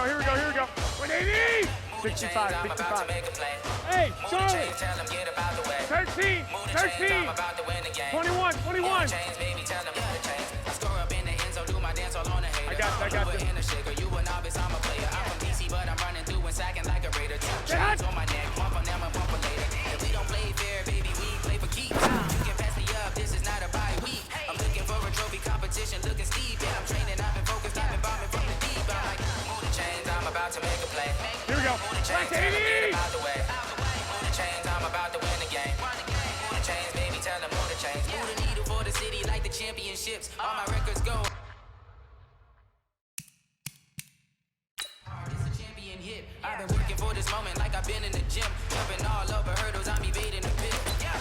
go, here we go, here we go. 180! 65, 65. Hey, Charlie! 13, 13! 21, 21! I got this. You a novice, I'm a player. I'm from DC, but I'm running through and sacking like a raider. Two chains on my neck, one for them and one for later. If we don't play fair, baby, we play for keeps. You can pass me up, this is not a bye week. I'm looking for a trophy competition, looking steep. And I'm training, I've been focused, I've been bombing from the deep. I'm like, move the chains, I'm about to make a play. Here we go. Move the chains, tell them get out the way. Move the chains, I'm about to win the game. Move the chains, baby, tell them move the chains. Move the needle for the city like the championships. All my records go. I've been working for this moment like I've been in the gym. Jumping all over hurdles, I'm evading the pit.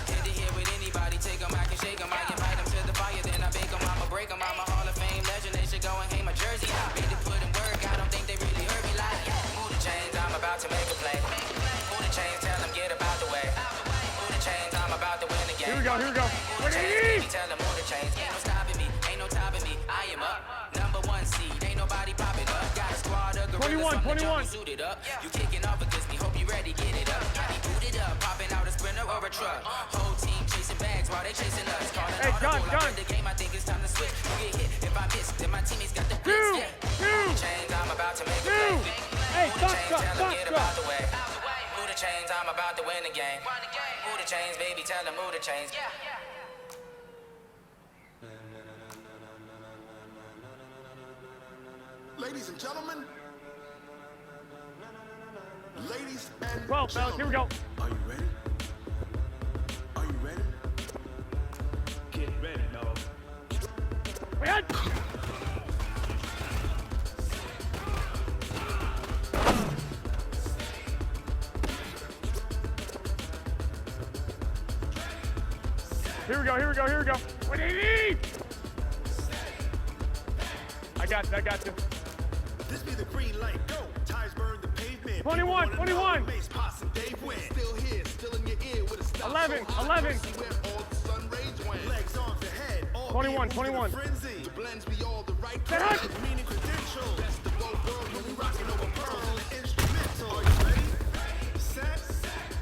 Hit to hit with anybody, take them, I can shake them. I invite them to the fire, then I bake them. I'ma break them, I'm a Hall of Fame legend. They should go and hang my jersey. Made to put in work, I don't think they really heard me like. Move the chains, I'm about to make a play. Move the chains, tell them get about the way. Move the chains, I'm about to win the game. Here we go, here we go. Move the chains, baby, tell them move the chains. Ain't no stopping me, ain't no topping me. I am up, number one seed, ain't nobody popping up. Got a squad of gorillas 21. Suited up. You kicking off against me, hope you ready, get it up. Got me booted up, popping out a sprinter or a truck. Whole team chasing bags while they chasing us. Calling audible, I the game, I think it's time to switch. You get hit, if I miss, then my teammates got the blitz. Yeah. Move the chains, I'm about to make a play. Hey, Move the chains, tell them get about the way. Move the chains, I'm about to win the game. Move the chains, baby, tell them move the chains. Ladies and gentlemen. Ladies and 12, fellas, here we go. Are you ready? Are you ready? Get ready, dog. We had. Here we go, here we go, here we go. 180! I got this. This be the green light, go. Tires burn the pavement. 21, 21. Bass, Possum, Dave win. Still here, still in your ear with a style 11, so hot, 11. see where all the sun rays went. Legs on the head, all 21, being 21. frenzy. The blends be all the right Set colors, up. meaning credentials. Best of both worlds when we rocking over pearls and the instrumental. Are you ready? Set,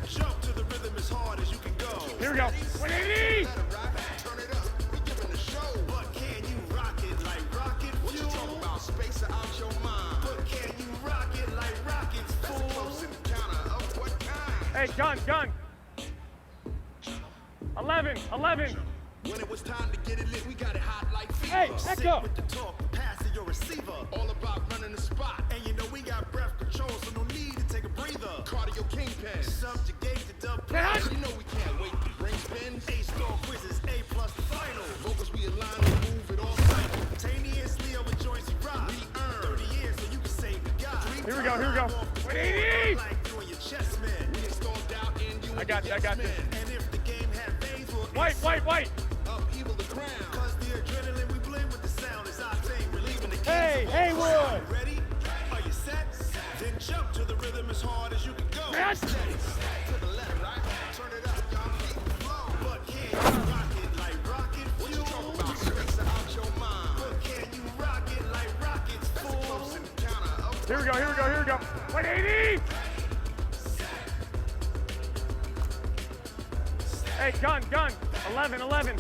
jump to the rhythm as hard as you can go. Here we go. 180! Let it rock, turn it up. We giving a show. But can you rock it like rocket fuel? What you talking about? Space out your mind. But can you rock it like rockets, fool? That's a close encounter of what kind? Hey, gun. 11. When it was time to get it lit, we got it hot like fever. Hey, Sick echo. with the talk, pass to your receiver. All about running the spot. And you know we got breath control, so no need to take a breather. Cardio kingpin, subjugate the dub play. You know we can't wait to bring spins. A-star quizzes, A+ the final. Vocals we align and move it all simultaneously over joints we rock. We earn 30 years so you can say we got. Here we go. 180! Like you and your chest man. We installed doubt in you. I got this. And if the game had veins, we'll White. upheaval the crown. Cause the adrenaline we blend with the sound is our thing. Relieving the Hey, chaos of all Haywood. crowd. Ready? Are you set? Then jump to the rhythm as hard as you can go. Yes. Steady. To the left, right? Turn it up, y'all keep the flow. But can you rock it like rocket fuel? What you talking about? Space out your mind. But can you rock it like rockets, fool? That's a close encounter of Here we go. 180! Hey, gun. 11.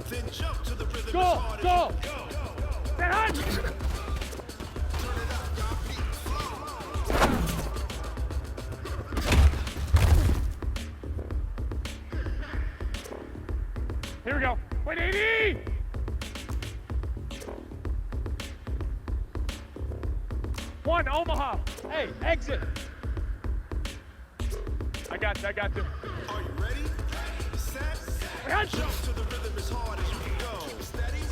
Then jump to the rhythm Go. as hard as you can go. Set hot! Turn it up, y'all keep the flow. Here we go. 180! One, Omaha. Hey, exit. I got this. Are you ready? Set. Yeah. Jump to the rhythm as hard as you can go. Keep it steady.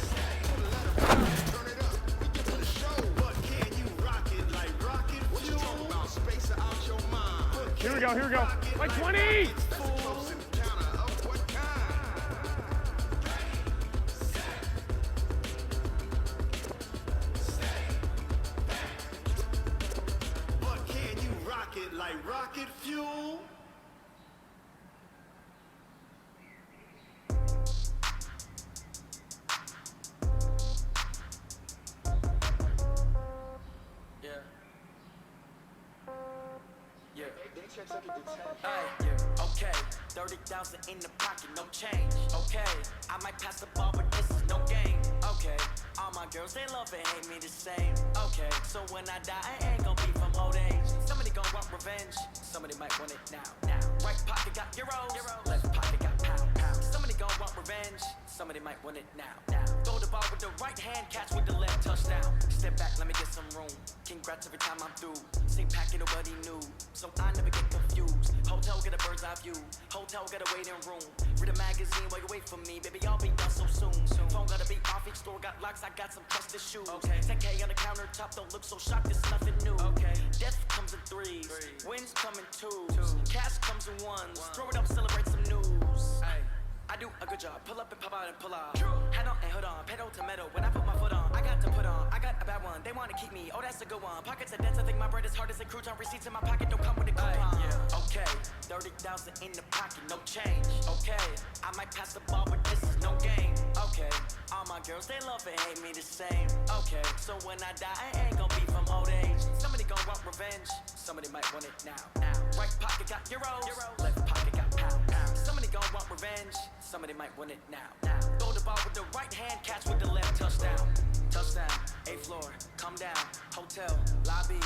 Let it rock. Turn it up. We giving a show. But can you rock it like rocket? What you talking about? Space out your mind. But Here we can go. you rock it Like like 20! rockets? That's a close encounter of what kind? But can you rock it like rocket fuel? Yeah. Okay, 30,000 in the pocket, no change. Okay, I might pass the ball, but this is no game. Okay, all my girls, they love and hate me the same. Okay, so when I die, I ain't gon' be from old age. Somebody gon' want revenge, somebody might want it now. Right pocket got euros, left pocket got pound. Somebody gon' want revenge, somebody might want it now. Throw the ball with the right hand, catch with the left, touchdown. Step back, let me get some room. Congrats every time I'm through. Same packet, nobody knew, so I never get confused. Hotel get a bird's eye view, hotel get a waiting room. Read a magazine while you wait for me, baby, I'll be done so soon. Phone gotta be off, each store got locks, I got some trusted shoes. Okay, 10K on the countertop, don't look so shocked, it's nothing new. Okay, death comes in threes, wins come in twos, cash comes in ones. Throw it up, celebrate some news. I do a good job, pull up and pop out and pull out. Head on and hood on, pedal to metal. When I put my foot on, I got to put on. I got a bad one, they wanna keep me. Oh, that's a good one. Pockets are dense, I think my bread is hard as a crouton. Receipts in my pocket don't come with a coupon. Okay, 30,000 in the pocket, no change. Okay, I might pass the ball, but this is no game. Okay, all my girls, they love and hate me the same. Okay, so when I die, I ain't gon' be from old age. Somebody gon' want revenge, somebody might want it now. Right pocket got euros, left pocket got pound. Somebody gon' want revenge, somebody might want it now. Throw the ball with the right hand, catch with the left, touchdown. Touchdown, 8th floor, come down, hotel, lobby.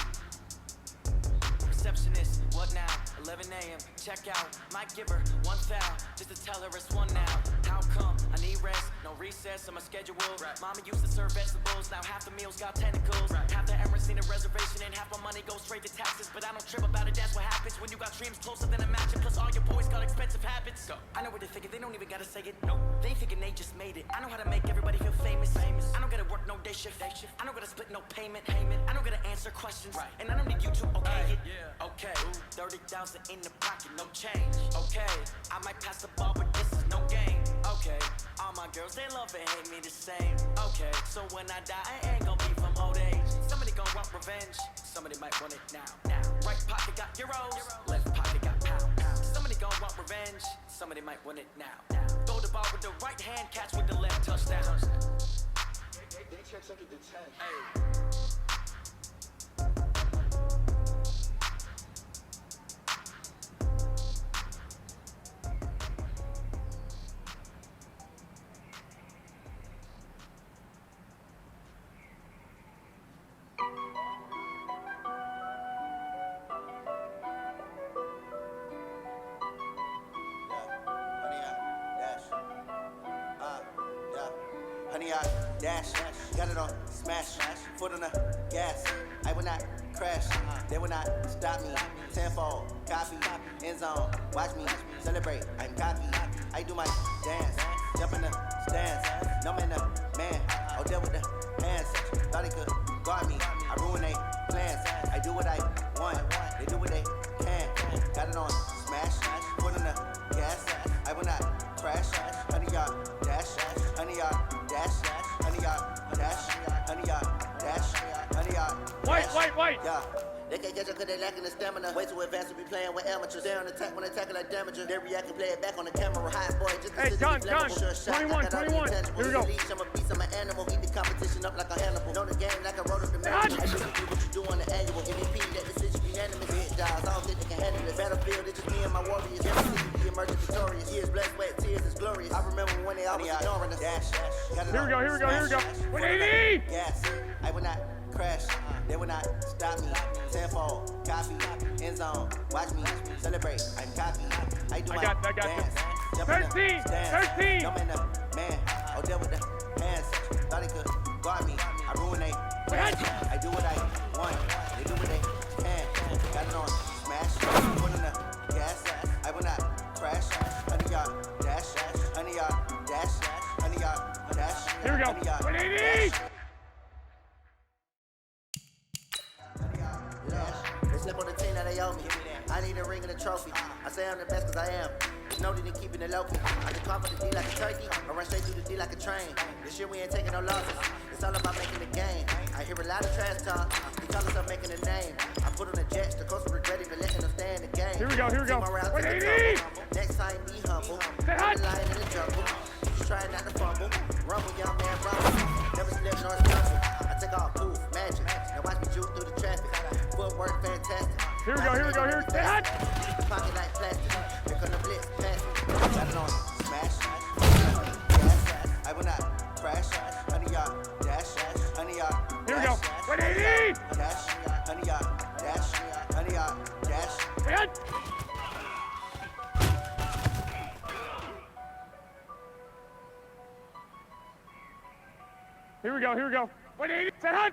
Receptionist, what now? 11 a.m. Check out. Might give her one foul just to tell her it's one now. How come? I need rest, no recess on my schedule. Mama used to serve vegetables, now half the meals got tentacles. Half the Emirates need a reservation and half my money goes straight to taxes. But I don't trip about it, that's what happens when you got dreams closer than a match. Plus all your boys got expensive habits. I know what they're thinking, they don't even gotta say it. Nope. They ain't thinking they just made it. I know how to make everybody feel famous. I don't gotta work no day shift. I don't gotta split no payment. I don't gotta answer questions. And I don't need you to okay it. Okay, 30,000 in the pocket, no change. Okay, I might pass the ball, but this is no game. Okay, all my girls, they love and hate me the same. Okay, so when I die, I ain't gon' be from old age. Somebody gon' want revenge, somebody might want it now. Right pocket got euros, left pocket got pound. Somebody gon' want revenge, somebody might want it now. Throw the ball with the right hand, catch with the left, touchdown. They check second to 10. Dash, got it on smash, foot on the gas. I will not crash, they will not stop me. Tenfold, copy, end zone, watch me celebrate. I'm copy, I do my dance, jump in the stands. No man, the man, I'll deal with the hands. Thought he could guard me, I ruin they plans. I do what I want, they do what they can. Got it on smash, foot on the gas. I will not crash, 100 yard dash, 100 yard dash. 100 yard dash, 100 yard dash, 100 yard dash. White. Yeah. They can't catch up cause they lacking the stamina. Way too advanced to be playing with amateurs. They on attack when attacking like damager. They react and play it back on the camera. Hot boy, just Hey, done. 21. Here we go. I'm a beast, I'm an animal. Eat the competition up like a Hannibal. Know the game like I wrote up the manual. I should do what you do on the annual. MVP, that decision unanimous. Hit dials, I don't think they can handle it. Battlefield, it's just me and my warriors. Every city be emerging victorious. Years, blood, sweat, tears, it's glorious. I remember when they always ignoring us. Dash. Here we go. 180! Yes, I will not crash. They will not stop me. Tenfold, copy, end zone, watch me celebrate. I'm copy. I do my got dance. this. Jump in the 13. stands. No man, the man. I'll deal with the hands. Thought he could guard me. I ruin they plans. I do what I want. They do what they can. Got it on smash. Put in the gas. I will not crash. 100 yard dash. 100 yard dash. 100 yard dash. Here we go. 100 yard 180! dash. They slip on the team that they owe me. I need a ring and a trophy. I say I'm the best cause I am. No need in keeping it low key. I can cover the D like a turkey. I run straight through the D like a train. This year we ain't taking no losses. It's all about making the game. I hear a lot of trash talk. He call himself making a name. I put on the jets. The coach will regret even letting them stay in the game. Here we go. See my route to the 180! tumble. Next time be humble. Say hi. I'm the lion in the jungle. Just trying not to fumble. Rumble, young man, rumble. Never slip nor stumble. I take off, poof, magic. Now watch me juke through the traffic. Footwork fantastic. Here we go, here we go, here. Stay hot. Pocket like plastic. Here come the blitz, pass. Got it on. Smash. Gas. I will not crash. 100 yard dash. 100 yard. Here we go. 180. Dash. 100 yard dash. 100 yard dash. Stay hot. Here we go, here we go. 180. Set hot.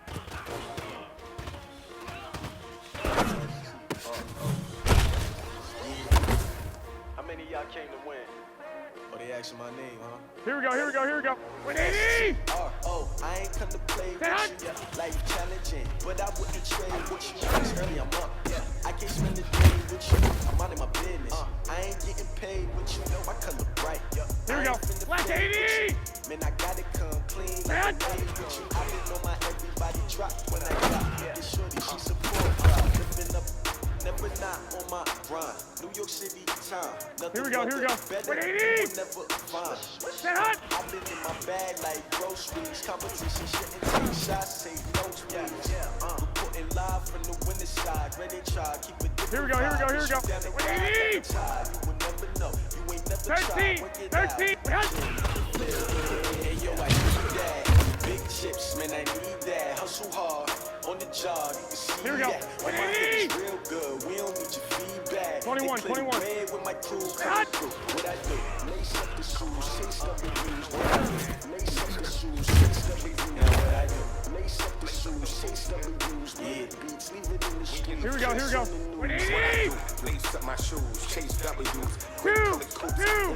How many of y'all came to win? Oh, they asking my name, huh? Here we go, here we go, here we go. 180. Oh, I ain't come to play with Set you. Life challenging, but I wouldn't trade with you. It's early, I'm up. I can't spend the day with you. I'm out of my business. I ain't getting paid with you. My color bright. Here we go. Black 80. Man, I gotta come clean. Set. With you. I didn't know my everybody drop when I got this shorty. She support. Living up. Never not on my grind. New York City time. Here we go, here we go. 180. Never find. Set hot. I've been in my bag like groceries. Competition shouldn't take shots, take notes, please. Reporting live from the winning side. Ready try, keep it different. Here we go, here we go, here we go. 180. You will never know. You ain't never 13. 13. Hey, yo, I need that. Big chips, man, I need that. Hustle hard on the job. You can see Here we go. that. 180. My real good. We don't need your feedback. 21, They play 21. red with my crew. Hot. What I do? Lace up the shoes, chase up the views. What I do? Lace up the shoes, chase up the views. What I do? Lace up the shoes, chase up the views. Yeah, beats, leave it in the street. Here we go, here we go. 180. Lace up my shoes, chase W's. Two.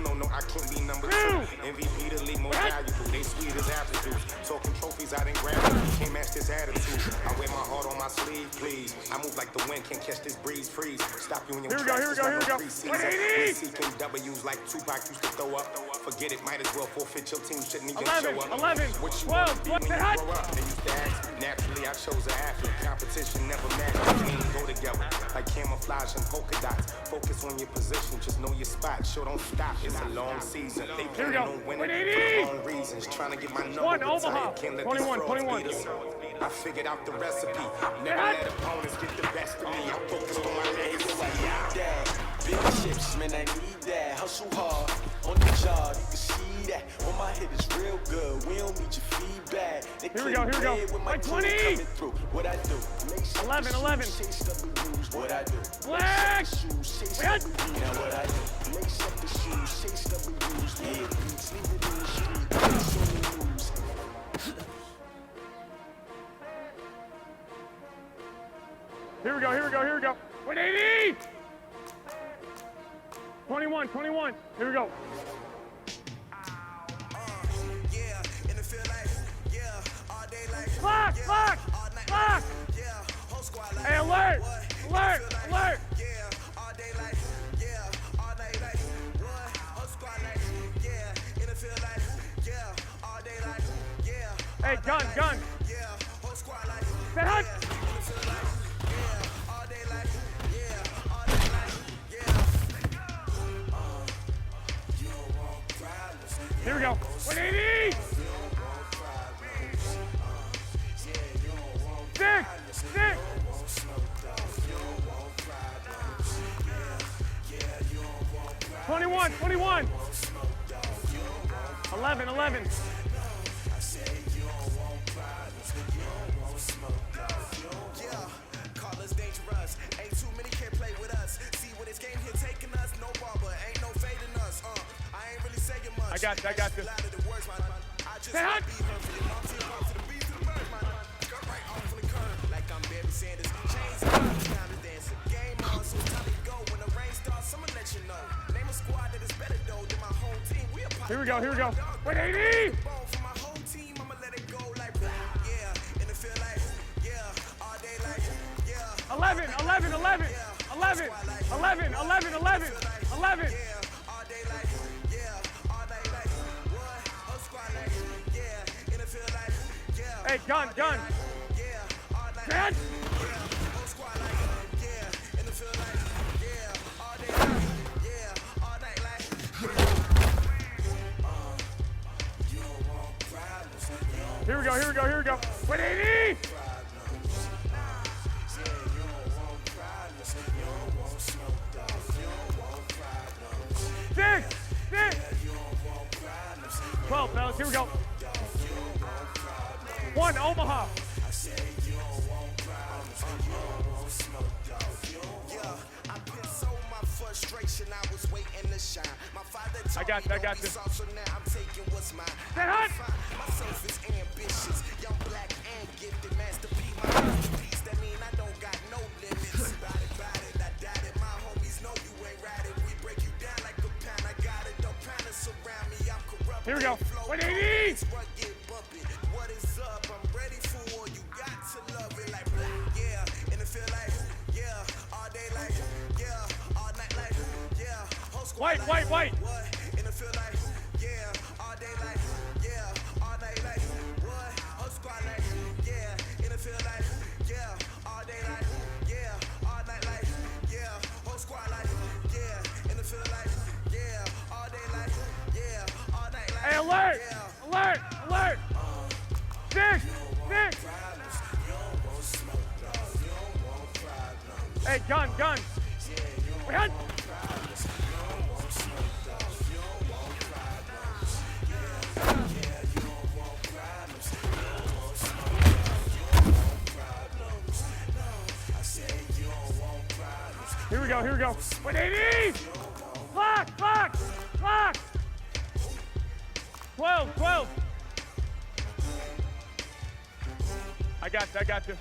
No, I can't be number two. MVP the league more valuable. They sweet as apple juice. Talking trophies, I didn't grab them. Can't match this attitude. I wear my heart on my sleeve, please. I move like the wind, can't catch this breeze, freeze. Stop you in your Here we go, here we go, here we go. 180. We seeking W's like Tupac used to throw up. Forget it, might as well forfeit. Your team shouldn't even 11, show up. 11, What you 12, wanna be what's when that? you grow up? They used to ask me. Naturally, I chose an athlete. Competition never mattered. We ain't go together like camouflage and polka dots. Focus on your position, just know your spot. Sure, don't stop. It's a long season. They Here we planning go. on winning 180. for wrong reasons. Trying to get my number One, retired. Omaha. Can't let 21, these frauds 21. beat us. I figured out the recipe. Never let opponents get the best of me. I'm focused on my legs. I need that. Big chips, man, I need that. Hustle hard on the job, you can see that. On my head is real good. We don't need your feedback. They Here we go, here we go. red with my Like crew 20. coming through. What I do? Lace up 11, the 11. shoes, chase up the views. What I do? Black. Lace up the shoes, chase up the views. Now what I do? Lace up the shoes, chase up the views. Yeah, beats, leave it in the street. It's on the news. Here we go, here we go, here we go. 180. 21, 21. Here we go. Yeah, in the field like, yeah, all day like, Block, block, block. yeah, whole squad like, Hey, alert, alert, alert. yeah, all day like, yeah, all night like, what? Whole squad like, yeah, in the field like, yeah, all day like, yeah, Hey, gun, gun. yeah, whole squad like, Set hot. in the field like, yeah, all day like, yeah, all day like, yeah. You don't want problems. Here we go. 180. Six, six. 21, 21. 11, 11. Yeah, call us dangerous. Ain't too many can play with us. See what this game here taking us. No ball, but ain't no fading us. I ain't really saying much. I got you, I got you. Louder than words, man. I just Say hot. be her for the mom team, to the beat, to the bird, man. Go right off on the curb, like I'm Barry Sanders. Chains on, time to dance. Game on, so it's time to go. When the rain starts, I'ma let you know. Name a squad that is better though than my home team. We a Here we go, here we go. 180. ball for my home team, I'ma let it go like, yeah. In the field like, yeah. All day like, yeah. 11, 11, 11. 11, 11, 11, 11. 11. Yeah, all day like, yeah, all night like, what? Whole squad like, yeah, in the field like, yeah. Hey, gun, gun. Yeah, all night Gun. like, yeah, whole squad like, yeah, in the field like, yeah, all day like, yeah, all night like, you don't want problems, Here we go, here we go, here we go. 180. yeah, you don't want problems, 12, fellas. Here we go. 1, Omaha. I was waiting to shine. My father I got this. So now I'm taking what's mine. Stand hot. Myself is ambitious, young, black, and gifted. Master P, my masterpiece. That mean I don't got no limits. Bout it, I doubt it. My homies know you ain't right it. We break you down like a pound. I got it. Don't pound to surround me. I'm corrupt. Here we go. 180. What is up? I'm ready for war. You got to love it like yeah. And it feel like yeah. All day like yeah. All night like yeah. Whole squad White. what? And it feel like yeah. All day like yeah. All night like what? Whole squad like yeah. And it feel like yeah. All day like yeah. All night like yeah. Whole squad like yeah. And it feel like yeah. All day like yeah. All night like Hey, alert! yeah. Alert! Six! Hey, gun! Wait, hunt! Here we go. 180! Clock! 12! I got you.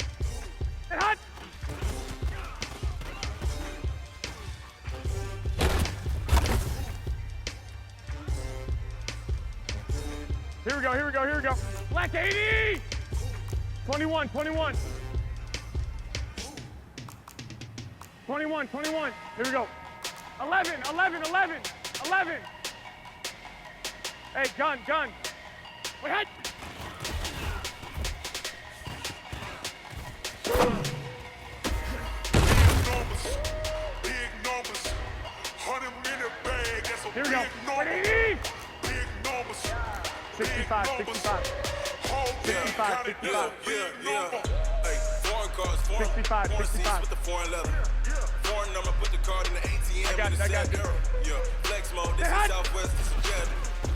Hey, hot! Here we go. Black 80! 21. 21. Here we go. 11. Hey, gun. Wait, hot! Big numbers. 100-minute bag, that's a Here we go. big number. 180! Big numbers. 65. Whole damn count it, that's a big number. Hey, foreign cars, foreign 65. seats with the foreign leather. Foreign number, put the card in the ATM. I got you. Yeah, flex mode, this is Southwest, this is Jet.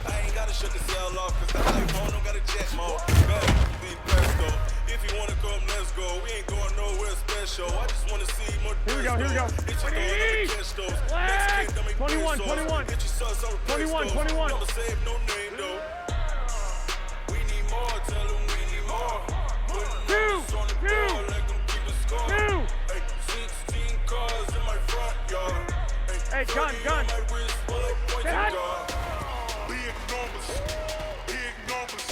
I ain't gotta shut the cell off, cause the iPhone don't got a jet mode. Better be presto. If you wanna come, let's go. We ain't going nowhere special. I just wanna see more. Here we go. It's just going to catch those. Next game, 21. Get your sons on 21. Never save no name, though. We need more, tell them we need more. Putting numbers on the board, like them keep a score. Hey, 16 cars in my front yard. Hey, gun. On my wrist, full of points Hey, and guard. Big numbers.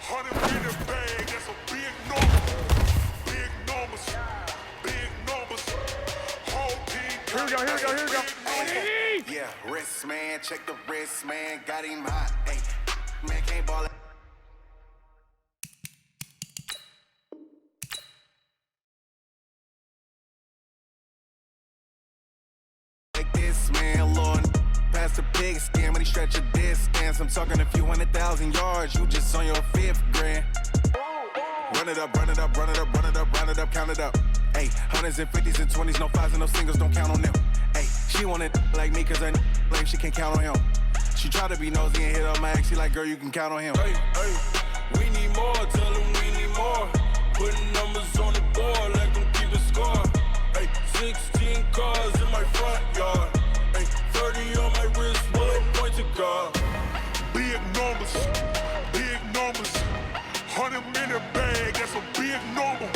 100-minute bag, that's a big number. Big numbers. Whole team. Here we go. 180! Yeah, wrist man, check the wrist man, got him hot. Hey, man can't ball. Like this man, Lord, past the pig skin when he stretch a distance. I'm talking a few 100,000 yards, you just on your 5th grand. Run it up, count it up. Hey, hundreds and 50s and 20s, no 5s and no singles, don't count on them. Hey, she want it like me, cause her lame, she can't count on him. She try to be nosy and hit up my ex, she like, girl, you can count on him. Hey, we need more, tell them we need more. Putting numbers on the board, like them keep a score. Hey, 16 cars in my front yard. Hey, 30 on my wrist, full of points of guard. Big numbers. 100-minute bag, that's a big number.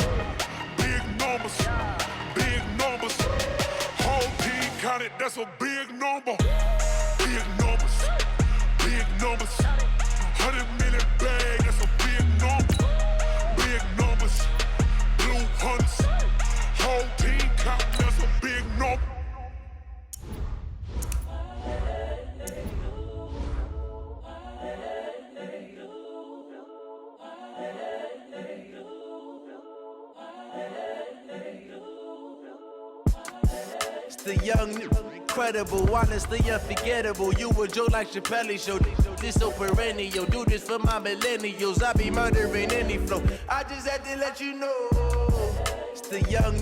Big numbers. Whole team counted, that's a big number. Big numbers. 100-minute bag, that's a big number. Big numbers. Blue hunters. Whole team count, that's a big number. The young, incredible, honestly unforgettable. You a joke like Chappelle show. This so perennial. Do this for my millennials. I be murdering any flow. I just had to let you know. It's the young,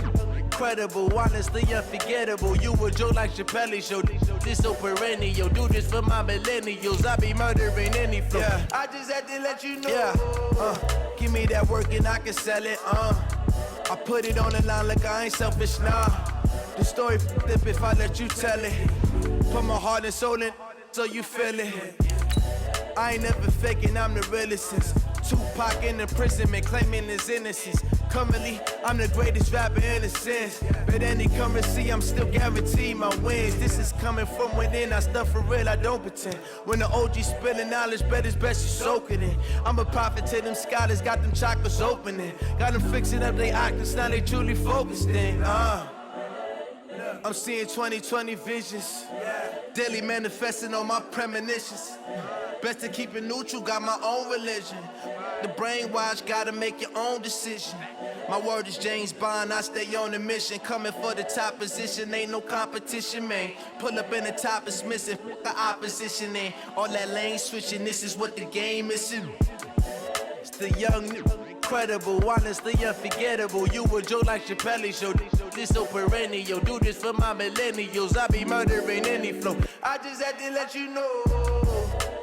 incredible, honestly unforgettable. You a joke like Chappelle Show. This so perennial. Do this for my millennials. I be murdering any flow. Yeah. I just had to let you know. Yeah. Give me that work and I can sell it. I put it on the line like I ain't selfish, nah. The story flip if I let you tell it. Put my heart and soul in so you feel it. I ain't never faking, I'm the realest since Tupac in imprisonment, claiming his innocence. Currently, I'm the greatest rapper in a sense. But any currency, I'm still guaranteed my wins. This is coming from within, I stuff for real, I don't pretend. When the OG spilling knowledge, bet it's best you soak it in. I'm a prophet to them scholars, got them chakras opening. Got them fixing up they octaves, now they truly focused in. I'm seeing 2020 visions. Daily manifesting on my premonitions. Best to keep it neutral, got my own religion. The brainwash, gotta make your own decision. My word is James Bond, I stay on the mission. Coming for the top position, ain't no competition, man. Pull up in the top, it's missing, the opposition ain't. All that lane switching, this is what the game is. It's the young, incredible, honestly unforgettable. You a joke like Chappelle Show. This so perennial. Do this for my millennials. I be murdering any flow. I just had to let you know.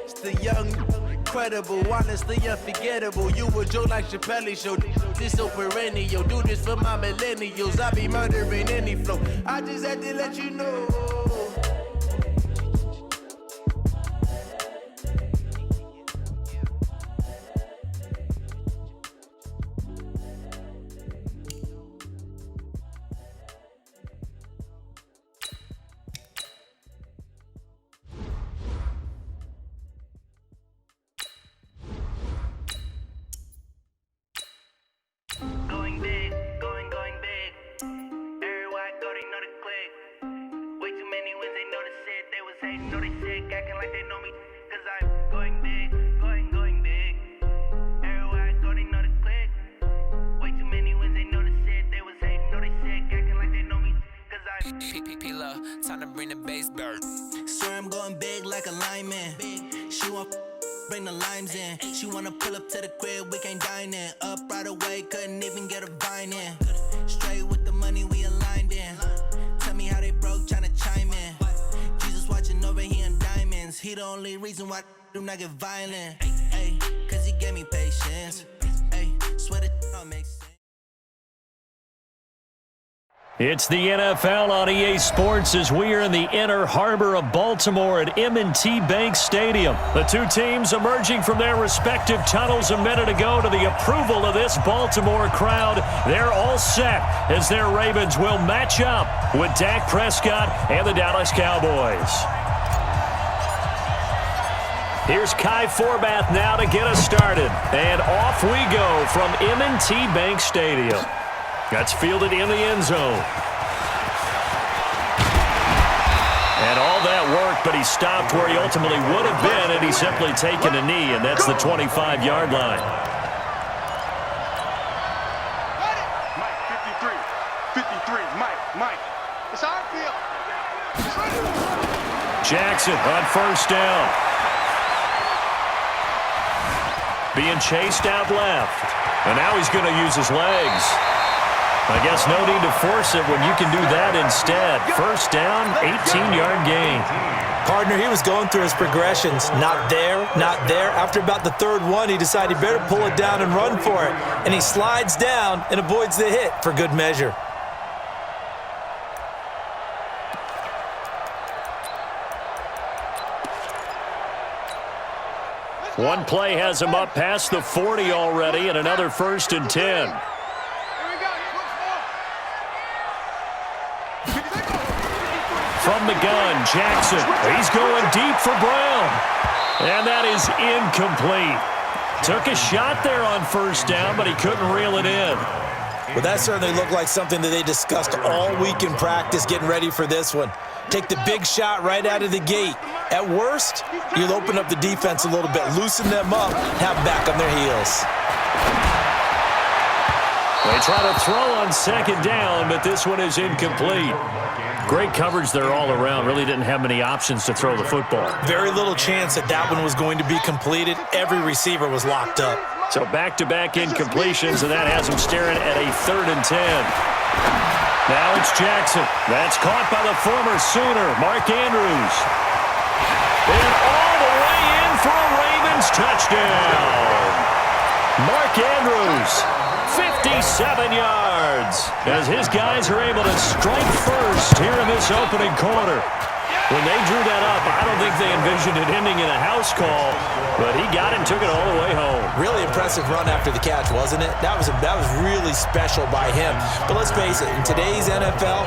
It's the young, incredible, honestly unforgettable. You a joke like Chappelle Show. This so perennial. Do this for my millennials. I be murdering any flow. I just had to let you know. Time to bring the bass back. Swear I'm going big like a lineman. She want bring the limes in. She wanna pull up to the crib, we can't dine in. Up right away, couldn't even get a vine in. Straight with the money we aligned in. Tell me how they broke, tryna chime in. Jesus watching over here in diamonds. He the only reason why do not get violent. Ay, cause he gave me patience. Ay, swear that don't make sense. It's the NFL on EA Sports as we are in the inner harbor of Baltimore at M&T Bank Stadium. The two teams emerging from their respective tunnels a minute ago to the approval of this Baltimore crowd. They're all set as their Ravens will match up with Dak Prescott and the Dallas Cowboys. Here's Kai Forbath now to get us started. And off we go from M&T Bank Stadium. That's fielded in the end zone. And all that work, but he stopped where he ultimately would have been had he simply taken a knee, and that's the 25-yard line. Mike, 53, Mike. It's our field. Jackson on first down. Being chased out left. And now he's going to use his legs. I guess no need to force it when you can do that instead. First down, 18-yard gain. Partner, he was going through his progressions. Not there, not there. After about the third one, he decided he better pull it down and run for it. And he slides down and avoids the hit for good measure. One play has him up past the 40 already, and another 1st and 10. From the gun, Jackson. He's going deep for Brown. And that is incomplete. Took a shot there on first down, but he couldn't reel it in. Well, that certainly looked like something that they discussed all week in practice getting ready for this one. Take the big shot right out of the gate. At worst, you'll open up the defense a little bit, loosen them up, have them back on their heels. They try to throw on second down, but this one is incomplete. Great coverage there all around. Really didn't have many options to throw the football. Very little chance that that one was going to be completed. Every receiver was locked up. So back-to-back incompletions, and that has him staring at a 3rd and 10. Now it's Jackson. That's caught by the former Sooner, Mark Andrews. And all the way in for a Ravens touchdown. Mark Andrews, 57 yards, as his guys are able to strike first here in this opening quarter. When they drew that up, I don't think they envisioned it ending in a house call, but he got it and took it all the way home. Really impressive run after the catch, wasn't it? That was really special by him. But let's face it, in today's NFL,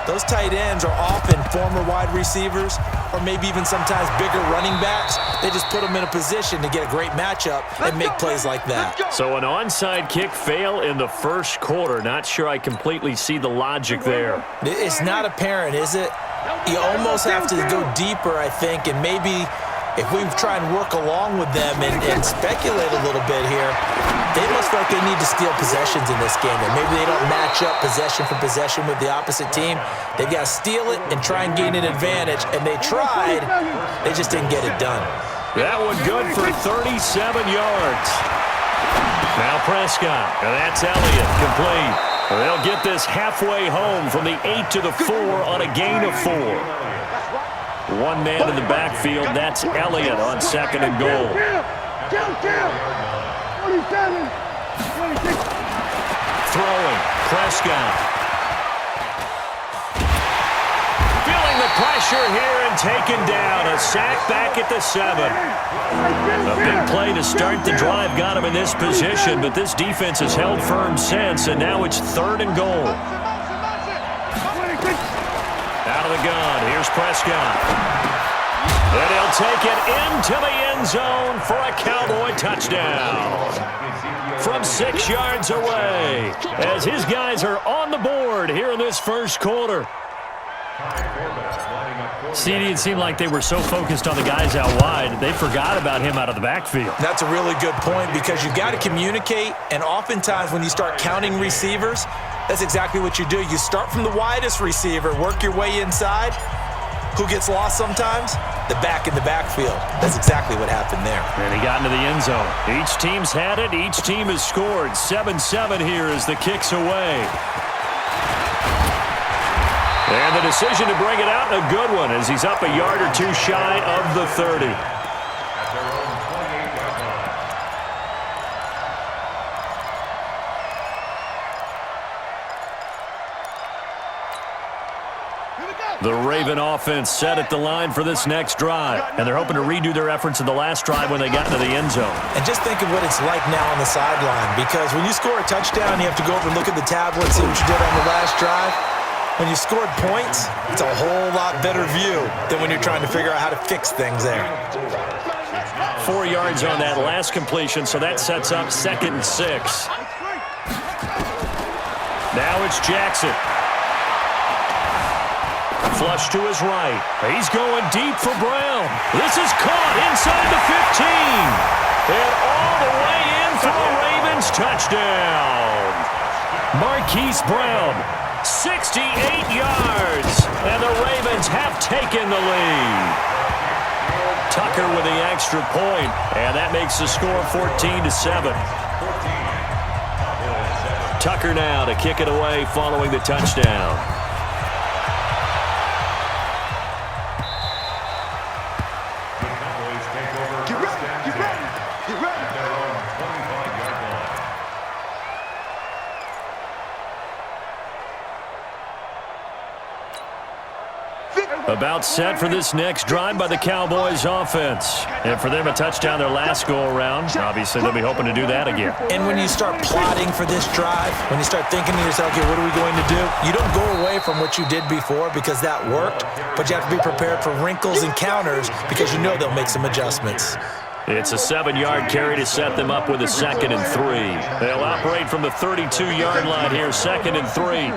those tight ends are often former wide receivers or maybe even sometimes bigger running backs. They just put them in a position to get a great matchup and make plays like that. So an onside kick fail in the first quarter. Not sure I completely see the logic there. It's not apparent, is it? You almost have to go deeper, I think, and maybe if we try and work along with them and speculate a little bit here, they must feel like they need to steal possessions in this game. And maybe they don't match up possession for possession with the opposite team. They've got to steal it and try and gain an advantage. And they tried. They just didn't get it done. That one good for 37 yards. Now Prescott. And that's Elliott. Complete. They'll get this halfway home from the 8 to the 4 on a gain of 4. One man in the backfield. That's Elliott on second and goal. 27, 26. Throwing, Prescott. Feeling the pressure here and taken down. A sack back at the 7. A big play to start the drive got him in this position, but this defense has held firm since, and now it's 3rd and goal. Out of the gun, here's Prescott. And he'll take it into the end zone for a Cowboy touchdown. From 6 yards away, as his guys are on the board here in this first quarter. CD, it seemed like they were so focused on the guys out wide, they forgot about him out of the backfield. That's a really good point because you've got to communicate, and oftentimes when you start counting receivers, that's exactly what you do. You start from the widest receiver, work your way inside. Who gets lost sometimes? The back in the backfield. That's exactly what happened there. And he got into the end zone. Each team's had it. Each team has scored. 7-7 here as the kick's away. And the decision to bring it out, a good one, as he's up a yard or two shy of the 30. The Raven offense set at the line for this next drive, and they're hoping to redo their efforts in the last drive when they got into the end zone. And just think of what it's like now on the sideline, because when you score a touchdown, you have to go over and look at the tablet, see what you did on the last drive. When you scored points, it's a whole lot better view than when you're trying to figure out how to fix things there. 4 yards on that last completion, so that sets up 2nd and 6. Now it's Jackson. Flush to his right. He's going deep for Brown. This is caught inside the 15. And all the way in for the Ravens touchdown. Marquise Brown, 68 yards. And the Ravens have taken the lead. Tucker with the extra point, and that makes the score 14-7. Tucker now to kick it away following the touchdown. About set for this next drive by the Cowboys offense. And for them, a touchdown their last go-around. Obviously, they'll be hoping to do that again. And when you start plotting for this drive, when you start thinking to yourself, okay, what are we going to do? You don't go away from what you did before because that worked, but you have to be prepared for wrinkles and counters because you know they'll make some adjustments. It's a 7-yard carry to set them up with a 2nd and 3. They'll operate from the 32-yard line here, 2nd and 3.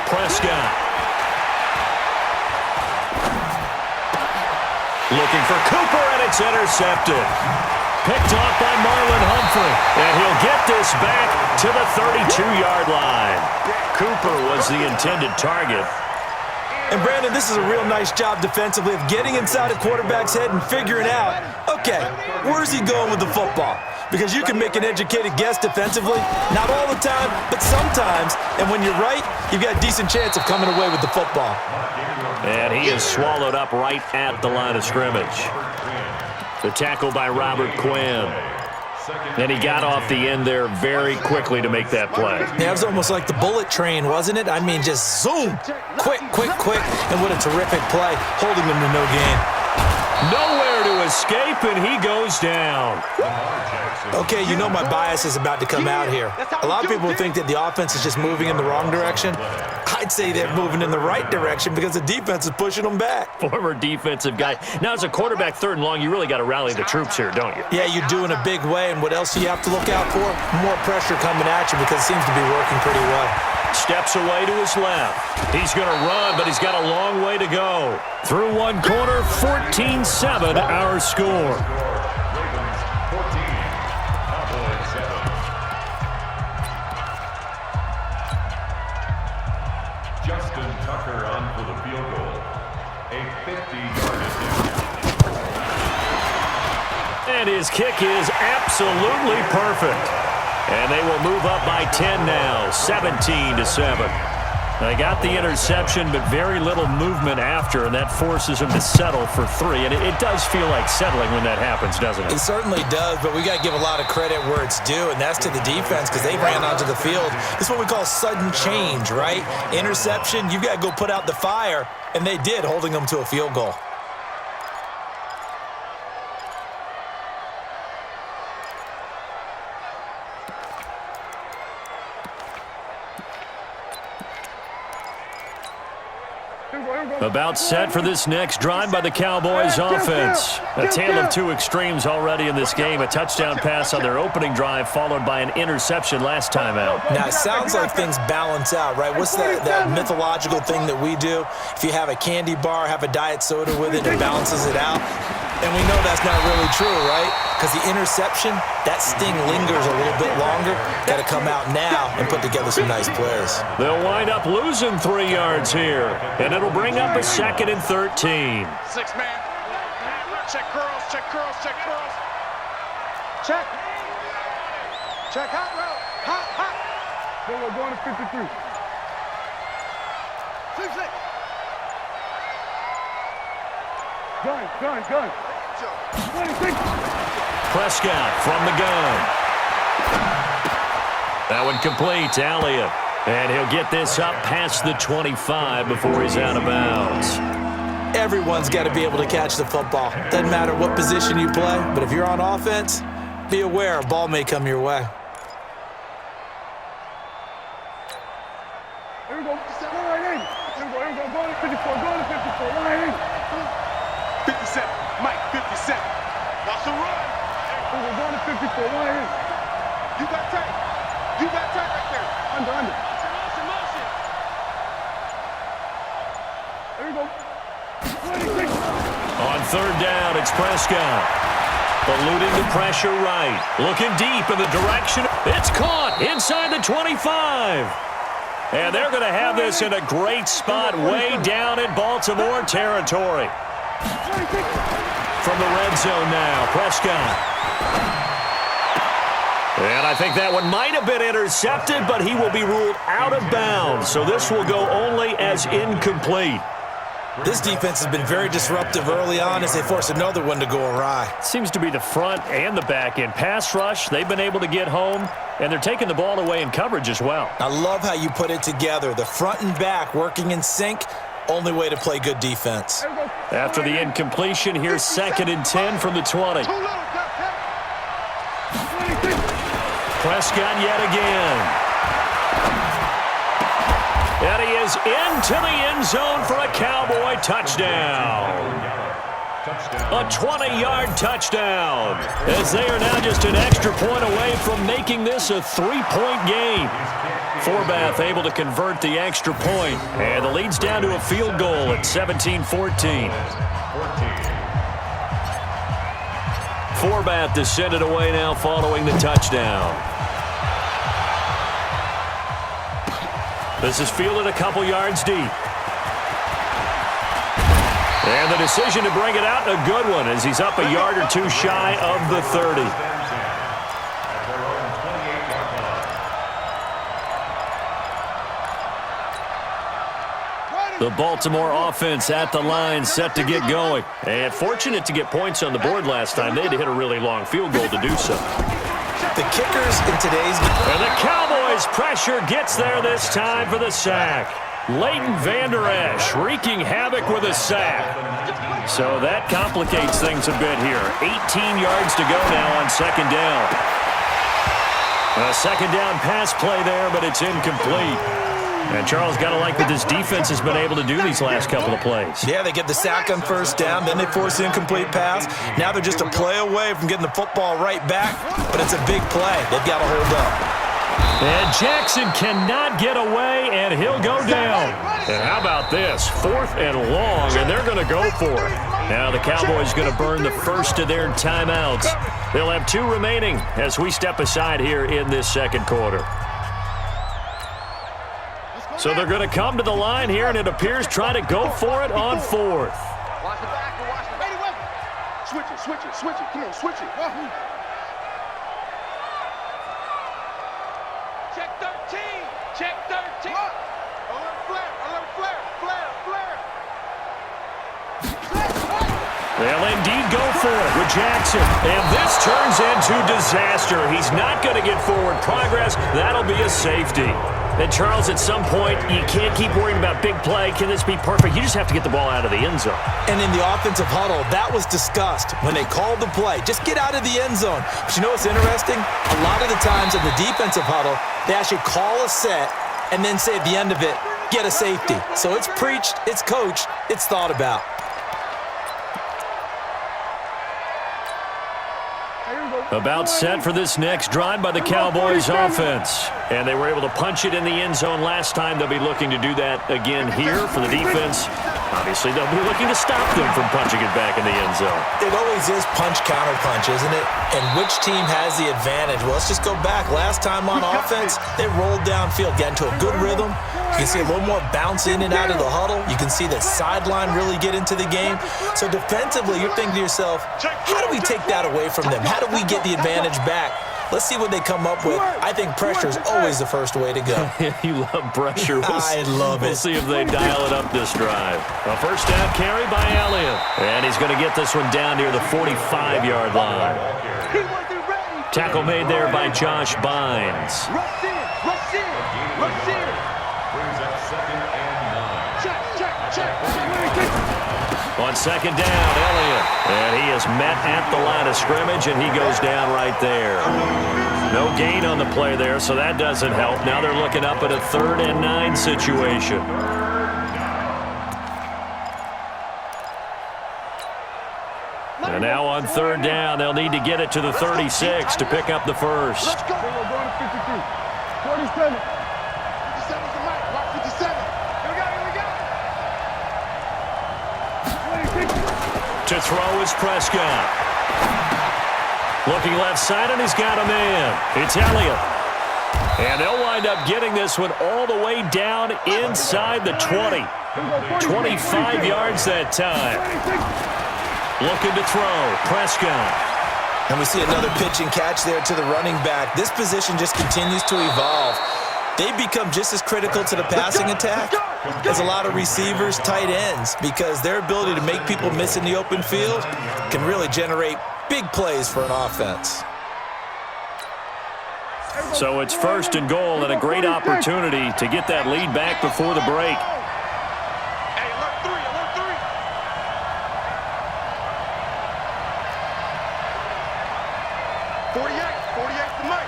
Prescott. Looking for Cooper, and it's intercepted. Picked off by Marlon Humphrey, and he'll get this back to the 32-yard line. Cooper was the intended target. And, Brandon, this is a real nice job defensively of getting inside a quarterback's head and figuring out, okay, where's he going with the football? Because you can make an educated guess defensively, not all the time, but sometimes. And when you're right, you've got a decent chance of coming away with the football. And he is swallowed up right at the line of scrimmage. The tackle by Robert Quinn. And he got off the end there very quickly to make that play. Yeah, it was almost like the bullet train, wasn't it? I mean, just zoom, quick, and what a terrific play, holding him to no gain. Nowhere to escape, and he goes down. Okay, you know my bias is about to come out here. A lot of people think that the offense is just moving in the wrong direction. I'd say they're moving in the right direction because the defense is pushing them back. Former defensive guy. Now, as a quarterback, 3rd and long, you really got to rally the troops here, don't you? Yeah, you do in a big way, and what else do you have to look out for? More pressure coming at you because it seems to be working pretty well. Steps away to his left. He's going to run, but he's got a long way to go. Through one quarter, 14-7 our score. Justin Tucker on for the field goal. A 50-yard attempt. And his kick is absolutely perfect. And they will move up by 10 now, 17-7. They got the interception, but very little movement after, and that forces him to settle for 3. And it does feel like settling when that happens, doesn't it? It certainly does, but we got to give a lot of credit where it's due, and that's to the defense because they ran onto the field. This is what we call sudden change, right? Interception, you got to go put out the fire, and they did, holding them to a field goal. About set for this next drive by the Cowboys offense. A tale of 2 extremes already in this game. A touchdown pass on their opening drive followed by an interception last time out. Now, it sounds like things balance out, right? What's that mythological thing that we do? If you have a candy bar, have a diet soda with it, it balances it out. And we know that's not really true, right? Because the interception, that sting lingers a little bit longer. Got to come out now and put together some nice plays. They'll wind up losing 3 yards here, and it'll bring up a 2nd and 13. 6-man. Check curls, check curls, check curls. Check. Check hot route. Hot. Then we're going to 53. 6. Gun. 26. Prescott from the gun. That one complete to Elliott. And he'll get this up past the 25 before he's out of bounds. Everyone's got to be able to catch the football. Doesn't matter what position you play, but if you're on offense, be aware a ball may come your way. Here we go. Go right in. Here we go. Go to 54. Go to 54. Right in. 57. Mike, 57. Watch the run. We're going to 54. Right in. You got tight. Right there. Under. Motion. There you go. 26. On 3rd down, it's Prescott. Eluding the pressure right. Looking deep in the direction. It's caught inside the 25. And they're going to have this in a great spot way down in Baltimore territory. From the red zone now, Prescott. And I think that one might have been intercepted, but he will be ruled out of bounds. So this will go only as incomplete. This defense has been very disruptive early on as they force another one to go awry. Seems to be the front and the back end. Pass rush, they've been able to get home, and they're taking the ball away in coverage as well. I love how you put it together. The front and back working in sync, only way to play good defense. After the incompletion, here's 2nd and 10 from the 20. Prescott yet again. And he is into the end zone for a Cowboy touchdown. A 20-yard touchdown, as they are now just an extra point away from making this a 3-point game. Forbath able to convert the extra point, and the lead's down to a field goal at 17-14. Forbath to send it away now following the touchdown. This is fielded a couple yards deep. And the decision to bring it out, a good one, as he's up a yard or two shy of the 30. The Baltimore offense at the line, set to get going. And fortunate to get points on the board last time. They had to hit a really long field goal to do so. The kickers in today's game. And the Cowboys' pressure gets there this time for the sack. Leighton Vander Esch wreaking havoc with a sack. So that complicates things a bit here. 18 yards to go now on second down. A second down pass play there, but it's incomplete. And Charles, got to like what this defense has been able to do these last couple of plays. Yeah, they get the sack on first down, then they force the incomplete pass. Now they're just a play away from getting the football right back, but it's a big play. They've got to hold up. And Jackson cannot get away, and he'll go down. And how about this? 4th and long, and they're going to go for it. Now the Cowboys going to burn the first of their timeouts. They'll have 2 remaining as we step aside here in this second quarter. So they're going to come to the line here, and it appears try to go for it on 4th. Watch the back, watch the back. Switch it, switch it, switch it. Come on, switch it. Check 13. Check 13. Alert flare, alert flare, flare, flare. They'll indeed go for it with Jackson. And this turns into disaster. He's not going to get forward progress. That'll be a safety. And, Charles, at some point, you can't keep worrying about big play. Can this be perfect? You just have to get the ball out of the end zone. And in the offensive huddle, that was discussed when they called the play. Just get out of the end zone. But you know what's interesting? A lot of the times in the defensive huddle, they actually call a set and then say at the end of it, get a safety. So it's preached, it's coached, it's thought about. About set for this next drive by the Cowboys offense. And they were able to punch it in the end zone last time. They'll be looking to do that again here for the defense. Obviously, they'll be looking to stop them from punching it back in the end zone. It always is punch-counter-punch, isn't it? And which team has the advantage? Well, let's just go back. Last time on offense, they rolled downfield, got into a good rhythm. You can see a little more bounce in and out of the huddle. You can see the sideline really get into the game. So defensively, you're thinking to yourself, how do we take that away from them? How do we get the advantage back? Let's see what they come up with. I think pressure is always the first way to go. You love pressure. I love it. We'll see if they dial it up this drive. A first down carry by Elliott. And he's going to get this one down near the 45-yard line. Tackle made there by Josh Bynes. Rush in, rush in, rush in. Brings up 2nd and 9. Check, check, check. On second down, Elliott. And he is met at the line of scrimmage, and he goes down right there. No gain on the play there, so that doesn't help. Now they're looking up at a 3rd and 9 situation. And now on 3rd down, they'll need to get it to the 36 to pick up the first. Let's go. We're going to 53. 47. 57's the mic. Mark 57. Here we go, here we go. To throw is Prescott. Looking left side, and he's got a man. It's Elliott. And they'll wind up getting this one all the way down inside the 20. 25 yards that time. Looking to throw, Prescott. And we see another pitch and catch there to the running back. This position just continues to evolve. They become just as critical to the passing attack as a lot of receivers, tight ends, because their ability to make people miss in the open field can really generate big plays for an offense. So it's 1st and goal and a great opportunity to get that lead back before the break. Hey, alert 3, alert 3. 48 the mic.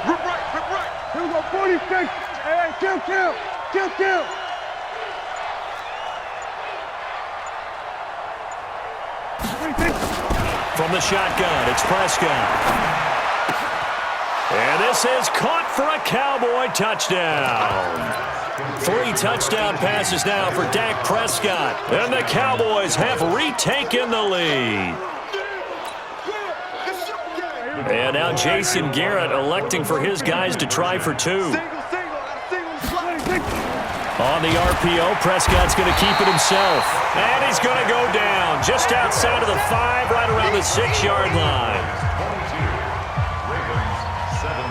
Rip right, rip right. Here we go, 46. Hey, kill, kill, kill, kill. From the shotgun, it's Prescott. And this is caught for a Cowboy touchdown. 3 touchdown passes now for Dak Prescott. And the Cowboys have retaken the lead. And now Jason Garrett electing for his guys to try for 2. On the RPO, Prescott's going to keep it himself. And he's going to go down just outside of the 5, right around the 6-yard line. 22, Ravens 17.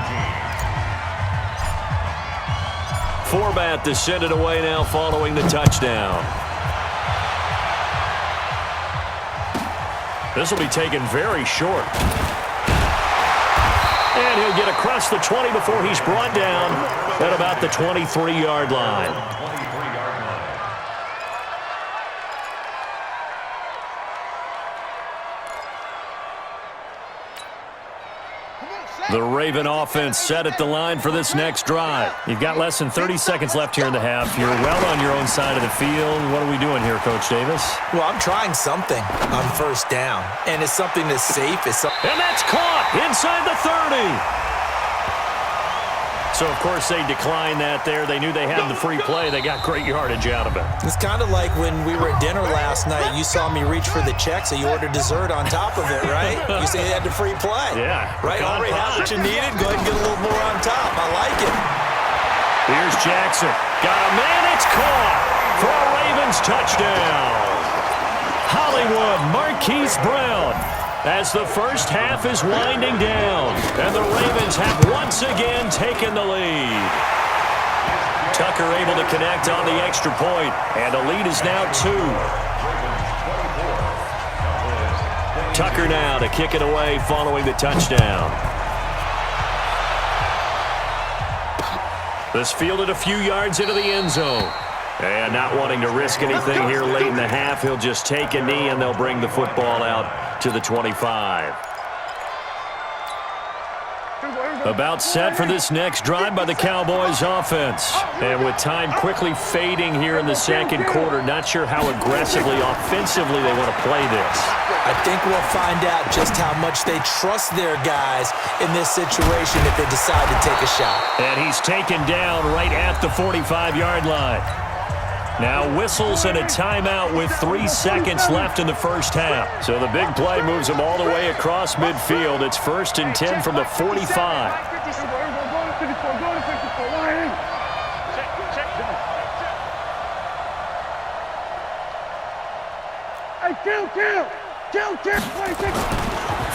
Forbat to send it away now following the touchdown. This will be taken very short. And he'll get across the 20 before he's brought down at about the 23-yard line. The Raven offense set at the line for this next drive. You've got less than 30 seconds left here in the half. You're well on your own side of the field. What are we doing here, Coach Davis? Well, I'm trying something on first down, and it's something that's safe. And that's caught inside the 30. So, of course, they declined that there. They knew they had the free play. They got great yardage out of it. It's kind of like when we were at dinner last night. You saw me reach for the check, so you ordered dessert on top of it, right? You say you had the free play. Yeah. Right? Already have what you needed. Go ahead and get a little more on top. I like it. Here's Jackson. Got a man. It's caught for a Ravens touchdown. Hollywood Marquise Brown. As the first half is winding down, and the Ravens have once again taken the lead. Tucker able to connect on the extra point, and the lead is now 2. Tucker now to kick it away following the touchdown. This fielded a few yards into the end zone. And not wanting to risk anything here late in the half, he'll just take a knee, and they'll bring the football out to the 25. About set for this next drive by the Cowboys offense. And with time quickly fading here in the second quarter, not sure how aggressively, offensively they want to play this. I think we'll find out just how much they trust their guys in this situation if they decide to take a shot. And he's taken down right at the 45-yard line. Now whistles and a timeout with 3 seconds left in the first half. So the big play moves them all the way across midfield. It's 1st and 10 from the 45.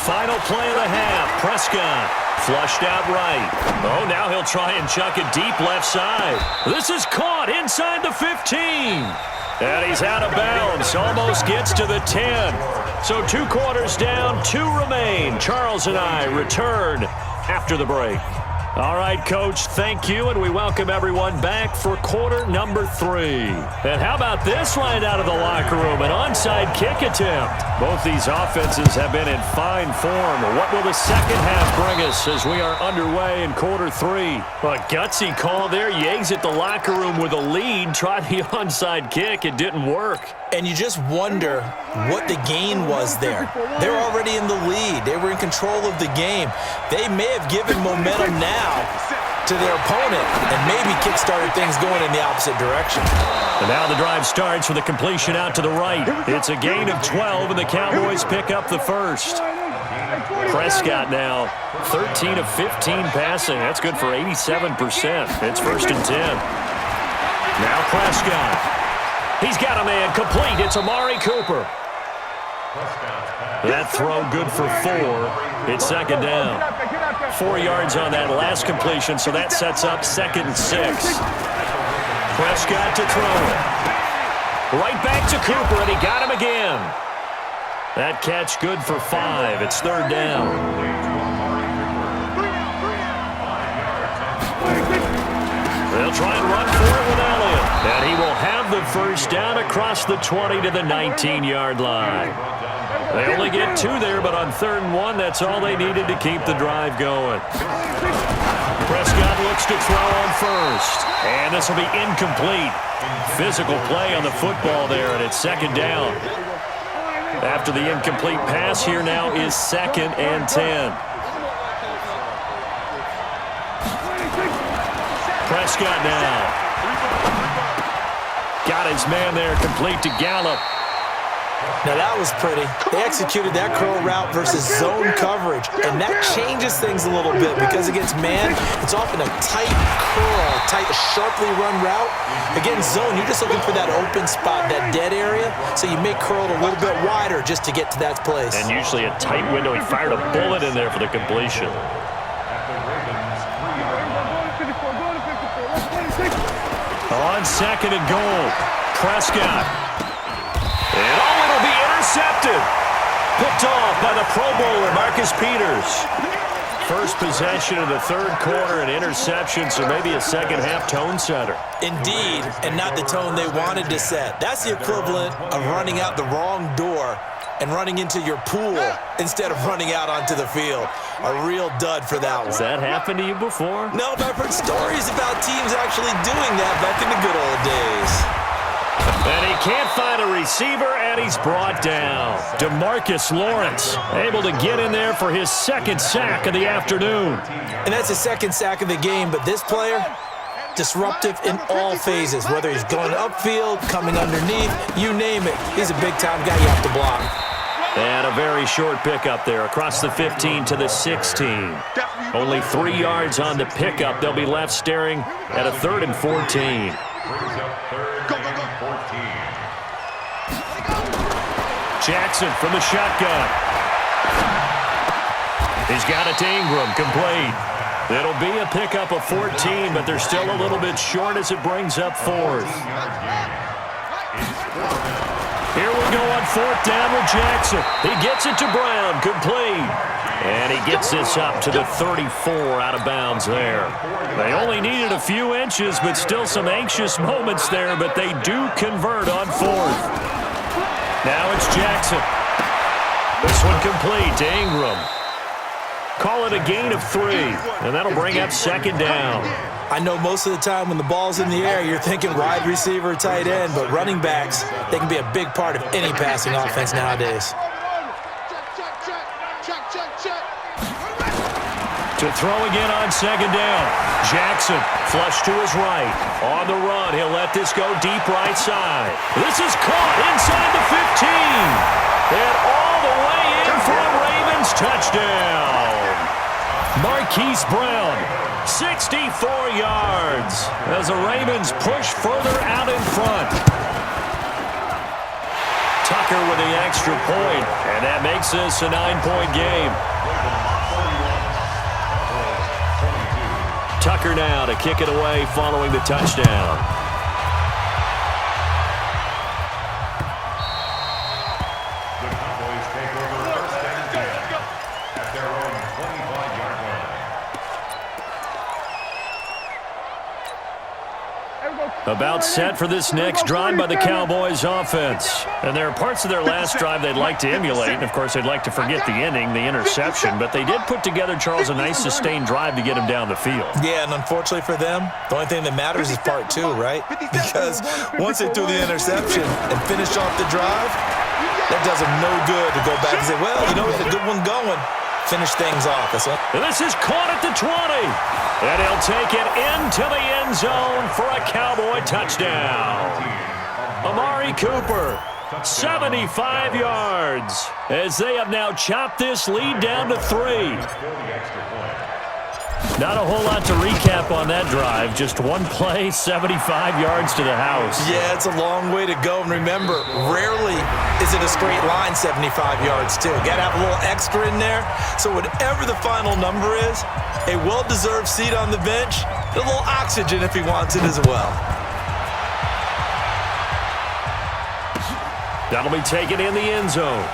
Final play of the half. Prescott flushed out right. Oh, now he'll try and chuck it deep left side. This is caught inside the 15. And he's out of bounds. Almost gets to the 10. So 2 quarters down, 2 remain. Charles and I return after the break. All right, Coach, thank you, and we welcome everyone back for quarter number 3. And how about this right out of the locker room, an onside kick attempt. Both these offenses have been in fine form. What will the second half bring us as we are underway in quarter 3? A gutsy call there. You exit the locker room with a lead. Tried the onside kick. It didn't work. And you just wonder what the gain was there. They're already in the lead. They were in control of the game. They may have given momentum now to their opponent and maybe kick-started things going in the opposite direction. And now the drive starts with a completion out to the right. It's a gain of 12, and the Cowboys pick up the first. Prescott now 13 of 15 passing. That's good for 87%. It's 1st and 10. Now Prescott. He's got a man complete. It's Amari Cooper. That throw good for 4. It's 2nd down. 4 yards on that last completion, so that sets up 2nd and 6. Prescott to throw it. Right back to Cooper, and he got him again. That catch good for 5. It's 3rd down. They'll try and run for it with Elliott. And he will have the first down across the 20 to the 19-yard line. They only get 2 there, but on 3rd and 1, that's all they needed to keep the drive going. Prescott looks to throw on first. And this will be incomplete. Physical play on the football there, and it's 2nd down. After the incomplete pass, here now is 2nd and 10. Prescott now. Got his man there, complete to Gallup. Now that was pretty. They executed that curl route versus zone coverage, and that changes things a little bit because against man, it's often a tight curl, tight sharply run route. Again, zone, you're just looking for that open spot, that dead area, so you may curl it a little bit wider just to get to that place. And usually a tight window. He fired a bullet in there for the completion. On second and goal, Prescott. And it'll be intercepted. Picked off by the Pro Bowler, Marcus Peters. First possession of the third quarter, an interception, so maybe a second-half tone setter. Indeed, and not the tone they wanted to set. That's the equivalent of running out the wrong door and running into your pool instead of running out onto the field. A real dud for that one. Has that happened to you before? No, but I've heard stories about teams actually doing that back in the good old days. And he can't find a receiver, and he's brought down. DeMarcus Lawrence able to get in there for his second sack of the afternoon. And that's the second sack of the game, but this player, disruptive in all phases, whether he's going upfield, coming underneath, you name it. He's a big-time guy you have to block. And a very short pickup there across the 15 to the 16. Only 3 yards on the pickup. They'll be left staring at a 3rd and 14. Jackson from the shotgun. He's got it to Ingram, complete. It'll be a pickup of 14, but they're still a little bit short as it brings up 4th. Here we go on 4th down with Jackson. He gets it to Brown, complete. And he gets this up to the 34 out of bounds there. They only needed a few inches, but still some anxious moments there, but they do convert on 4th. Now it's Jackson. This one complete to Ingram. Call it a gain of 3, and that'll bring up 2nd down. I know most of the time when the ball's in the air, you're thinking wide receiver, tight end, but running backs, they can be a big part of any passing offense nowadays. To throw again on 2nd down. Jackson, flush to his right. On the run, he'll let this go deep right side. This is caught inside the 15. And all the way in for a Ravens touchdown. Marquise Brown, 64 yards as the Ravens push further out in front. Tucker with the extra point, and that makes this a 9-point game. Tucker now to kick it away following the touchdown. The Cowboys take over 1st and 10 at their own 25-yard line. About set for this next drive by the Cowboys offense. And there are parts of their last drive they'd like to emulate. And, of course, they'd like to forget the ending, the interception. But they did put together, Charles, a nice sustained drive to get him down the field. Yeah, and unfortunately for them, the only thing that matters is part 2, right? Because once they threw the interception and finished off the drive, that does them no good to go back and say, well, you know, we had a good one going. Finish things off. And this is caught at the 20. And he'll take it into the end zone for a Cowboy touchdown. Amari Cooper, 75 yards, as they have now chopped this lead down to 3. Not a whole lot to recap on that drive. Just one play, 75 yards to the house. Yeah, it's a long way to go. And remember, rarely is it a straight line 75 yards, too. Got to have a little extra in there. So whatever the final number is, a well-deserved seat on the bench, a little oxygen if he wants it as well. That'll be taken in the end zone.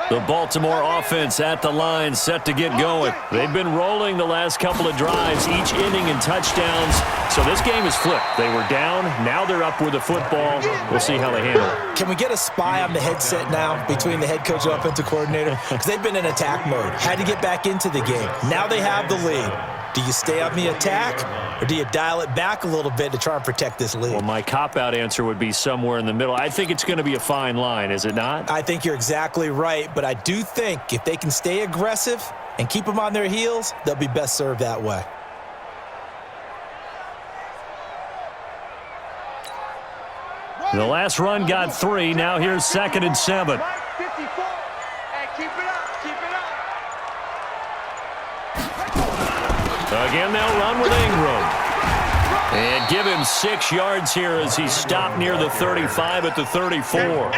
The Baltimore offense at the line, set to get going. They've been rolling the last couple of drives, each ending in touchdowns. So this game is flipped. They were down, now they're up with the football. We'll see how they handle it. Can we get a spy on the headset now between the head coach and offensive coordinator? Because they've been in attack mode. Had to get back into the game. Now they have the lead. Do you stay on the attack, or do you dial it back a little bit to try and protect this lead? Well, my cop-out answer would be somewhere in the middle. I think it's going to be a fine line, is it not? I think you're exactly right, but I do think if they can stay aggressive and keep them on their heels, they'll be best served that way. The last run got 3. Now here's 2nd and 7. Mike, 54. Hey, keep it up. Keep it up. Again, they'll run with Ingram. And give him 6 yards here as he stopped near the 35 at the 34.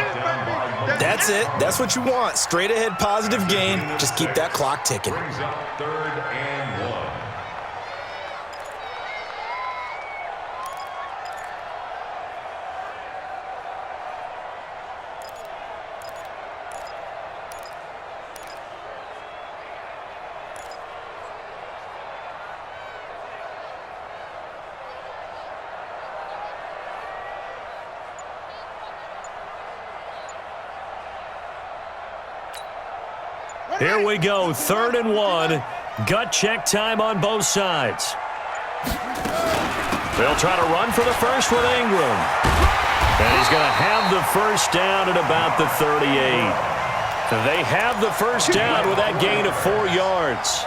That's it. That's what you want. Straight ahead positive gain. Just keep that clock ticking. Brings up 3rd and 1. Here we go, 3rd and 1. Gut check time on both sides. They'll try to run for the first with Ingram. And he's going to have the first down at about the 38. They have the first down with that gain of 4 yards.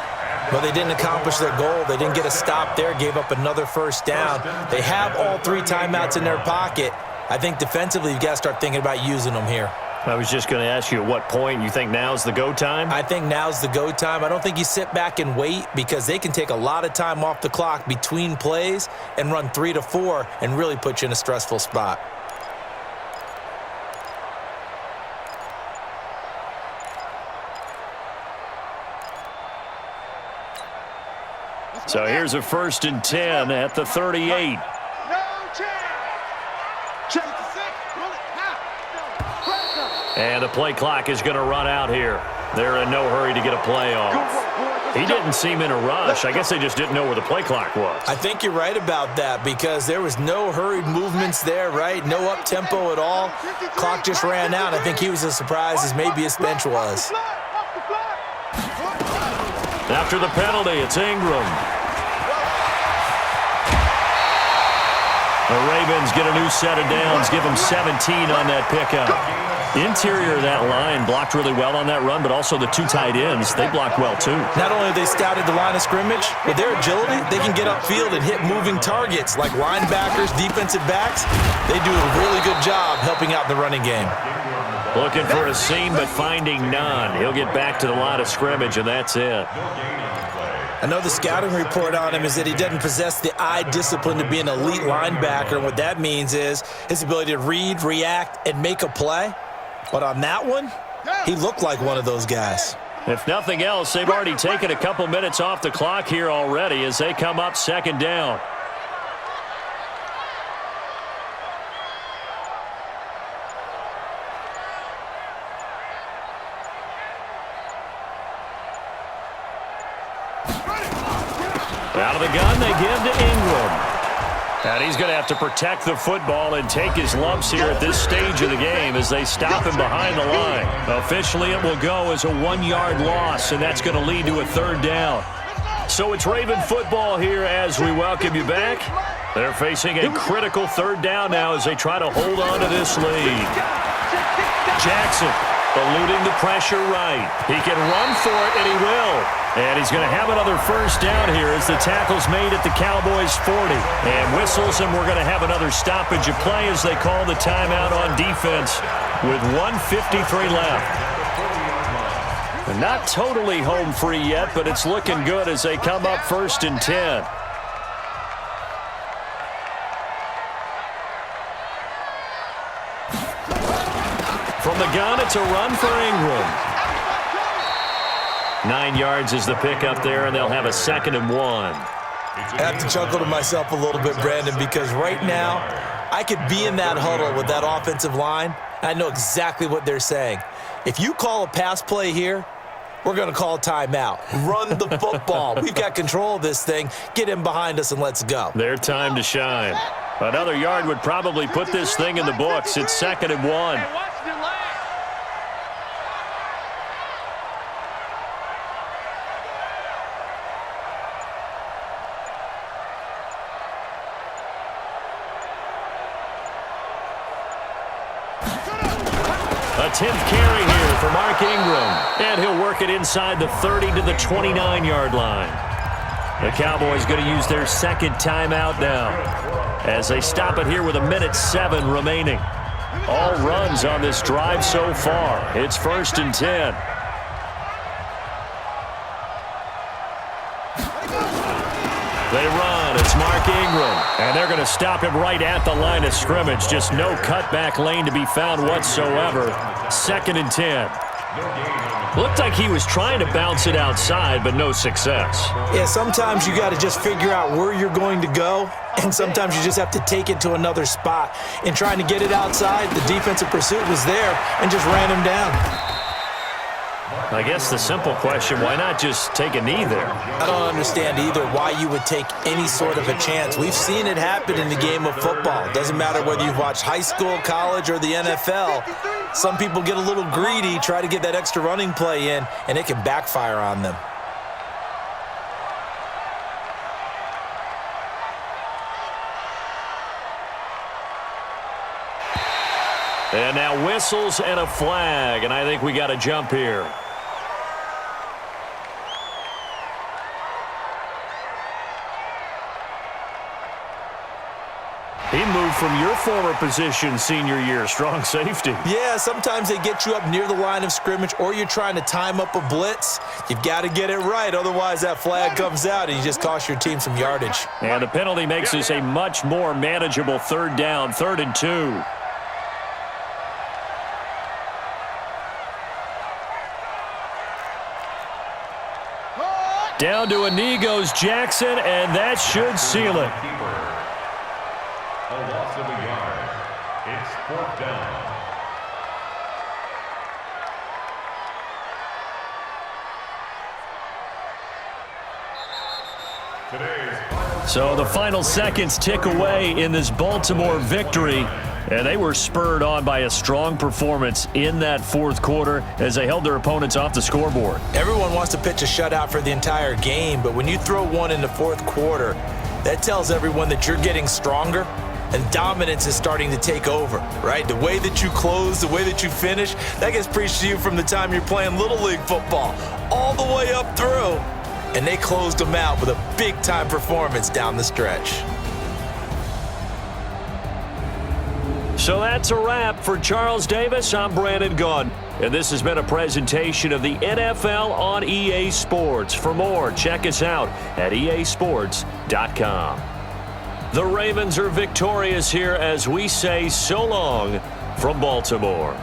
Well, they didn't accomplish their goal. They didn't get a stop there, gave up another first down. They have all 3 timeouts in their pocket. I think defensively you've got to start thinking about using them here. I was just going to ask you at what point you think now's the go time? I think now's the go time. I don't think you sit back and wait because they can take a lot of time off the clock between plays and run 3 to 4 and really put you in a stressful spot. So here's a 1st and 10 at the 38. No chance. Check the 6. Roll it. And the play clock is going to run out here. They're in no hurry to get a play off. He didn't seem in a rush. I guess they just didn't know where the play clock was. I think you're right about that because there was no hurried movements there, right? No up-tempo at all. Clock just ran out. I think he was as surprised as maybe his bench was. After the penalty, it's Ingram. The Ravens get a new set of downs, give them 17 on that pickup. Interior of that line blocked really well on that run, but also the 2 tight ends, they blocked well too. Not only have they scouted the line of scrimmage, with their agility, they can get upfield and hit moving targets like linebackers, defensive backs. They do a really good job helping out the running game. Looking for a seam, but finding none. He'll get back to the line of scrimmage, and that's it. I know the scouting report on him is that he doesn't possess the eye discipline to be an elite linebacker. And what that means is his ability to read, react, and make a play. But on that one, he looked like one of those guys. If nothing else, they've already taken a couple minutes off the clock here already as they come up 2nd down. Out of the gun, they give to Ingram. And he's going to have to protect the football and take his lumps here at this stage of the game as they stop him behind the line. Officially, it will go as a 1-yard loss, and that's going to lead to a 3rd down. So it's Raven football here as we welcome you back. They're facing a critical 3rd down now as they try to hold on to this lead. Jackson eluding the pressure right. He can run for it, and he will. And he's going to have another first down here as the tackle's made at the Cowboys' 40. And whistles, and we're going to have another stoppage of play as they call the timeout on defense with 1:53 left. And not totally home free yet, but it's looking good as they come up 1st and 10. From the gun, it's a run for Ingram. 9 yards is the pickup there, and they'll have a 2nd and 1. I have to chuckle to myself a little bit, Brandon, because right now I could be in that huddle with that offensive line. I know exactly what they're saying. If you call a pass play here, we're going to call a timeout. Run the football. We've got control of this thing. Get in behind us and let's go. Their time to shine. Another yard would probably put this thing in the books. It's 2nd and 1. A 10th carry here for Mark Ingram. And he'll work it inside the 30 to the 29-yard line. The Cowboys going to use their second timeout now as they stop it here with 1:07 remaining. All runs on this drive so far. It's 1st and 10. They run. It's Mark Ingram. And they're going to stop him right at the line of scrimmage. Just no cutback lane to be found whatsoever. 2nd and 10. Looked like he was trying to bounce it outside, but no success. Yeah, sometimes you got to just figure out where you're going to go, and sometimes you just have to take it to another spot. In trying to get it outside, the defensive pursuit was there and just ran him down. I guess the simple question, why not just take a knee there? I don't understand either why you would take any sort of a chance. We've seen it happen in the game of football. It doesn't matter whether you've watched high school, college, or the NFL. Some people get a little greedy, try to get that extra running play in, and it can backfire on them. And now whistles and a flag, and I think we got a jump here. He moved from your former position senior year, strong safety. Yeah, sometimes they get you up near the line of scrimmage, or you're trying to time up a blitz. You've got to get it right, otherwise that flag comes out and you just cost your team some yardage. And the penalty makes this a much more manageable 3rd down, 3rd and 2. Down to a knee goes Jackson, and that should seal it. A loss of a yard. It's 4th down. So the final seconds tick away in this Baltimore victory, and they were spurred on by a strong performance in that 4th quarter as they held their opponents off the scoreboard. Everyone wants to pitch a shutout for the entire game, but when you throw one in the 4th quarter, that tells everyone that you're getting stronger and dominance is starting to take over, right? The way that you close, the way that you finish, that gets preached to you from the time you're playing Little League football all the way up through. And they closed them out with a big-time performance down the stretch. So that's a wrap for Charles Davis. I'm Brandon Gunn, and this has been a presentation of the NFL on EA Sports. For more, check us out at easports.com. The Ravens are victorious here as we say so long from Baltimore.